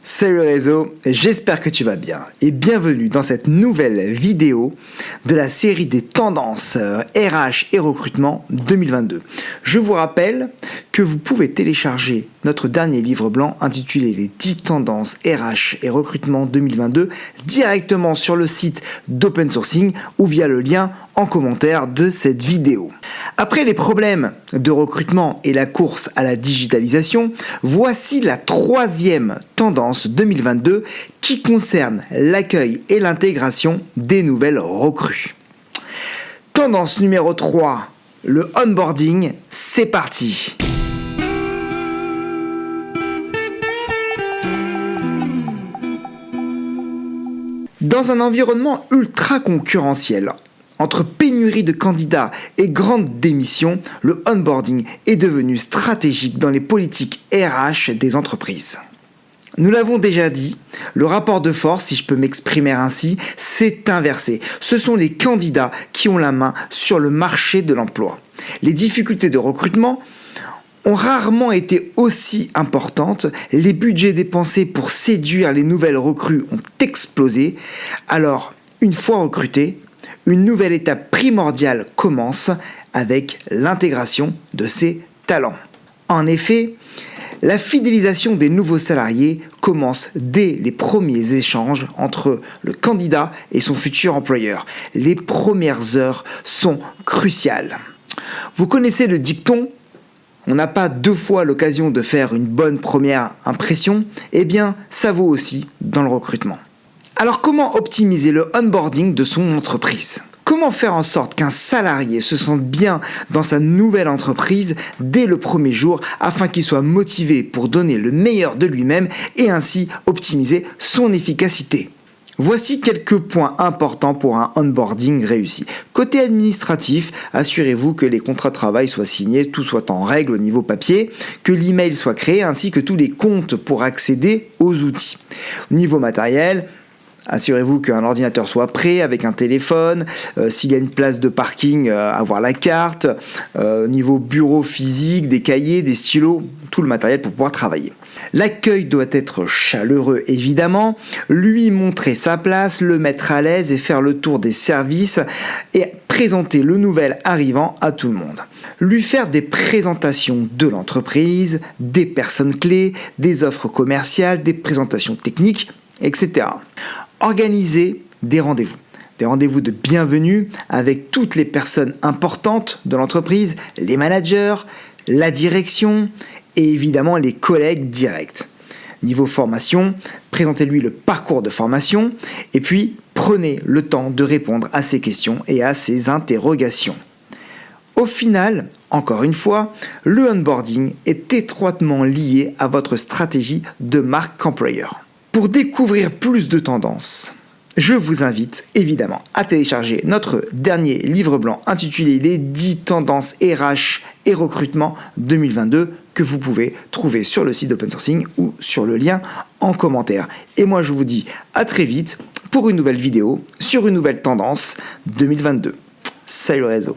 Salut le réseau, j'espère que tu vas bien et bienvenue dans cette nouvelle vidéo de la série des tendances RH et recrutement 2022. Je vous rappelle que vous pouvez télécharger notre dernier livre blanc intitulé Les 10 tendances RH et recrutement 2022 directement sur le site d'Open Sourcing ou via le lien en commentaire de cette vidéo. Après les problèmes de recrutement et la course à la digitalisation, voici la troisième tendance 2022 qui concerne l'accueil et l'intégration des nouvelles recrues. Tendance numéro 3, le onboarding, c'est parti. Dans un environnement ultra concurrentiel, entre pénurie de candidats et grande démission, le onboarding est devenu stratégique dans les politiques RH des entreprises. Nous l'avons déjà dit, le rapport de force, si je peux m'exprimer ainsi, s'est inversé. Ce sont les candidats qui ont la main sur le marché de l'emploi. Les difficultés de recrutement ont rarement été aussi importantes, les budgets dépensés pour séduire les nouvelles recrues ont explosé. Alors, une fois recrutés, une nouvelle étape primordiale commence avec l'intégration de ces talents. En effet, la fidélisation des nouveaux salariés commence dès les premiers échanges entre le candidat et son futur employeur. Les premières heures sont cruciales. Vous connaissez le dicton « On n'a pas deux fois l'occasion de faire une bonne première impression », eh bien, ça vaut aussi dans le recrutement. Alors comment optimiser le onboarding de son entreprise ? Comment faire en sorte qu'un salarié se sente bien dans sa nouvelle entreprise dès le premier jour afin qu'il soit motivé pour donner le meilleur de lui-même et ainsi optimiser son efficacité ? Voici quelques points importants pour un onboarding réussi. Côté administratif, assurez-vous que les contrats de travail soient signés, tout soit en règle au niveau papier, que l'email soit créé ainsi que tous les comptes pour accéder aux outils. Au niveau matériel, assurez-vous qu'un ordinateur soit prêt avec un téléphone, s'il y a une place de parking, avoir la carte, niveau bureau physique, des cahiers, des stylos, tout le matériel pour pouvoir travailler. L'accueil doit être chaleureux évidemment, lui montrer sa place, le mettre à l'aise et faire le tour des services et présenter le nouvel arrivant à tout le monde. Lui faire des présentations de l'entreprise, des personnes clés, des offres commerciales, des présentations techniques, etc. Organiser des rendez-vous. Des rendez-vous de bienvenue avec toutes les personnes importantes de l'entreprise, les managers, la direction et évidemment les collègues directs. Niveau formation, présentez-lui le parcours de formation et puis prenez le temps de répondre à ses questions et à ses interrogations. Au final, encore une fois, le onboarding est étroitement lié à votre stratégie de marque employeur. Pour découvrir plus de tendances, je vous invite évidemment à télécharger notre dernier livre blanc intitulé Les 10 tendances RH et recrutement 2022 que vous pouvez trouver sur le site d'Open Sourcing ou sur le lien en commentaire. Et moi je vous dis à très vite pour une nouvelle vidéo sur une nouvelle tendance 2022. Salut le réseau.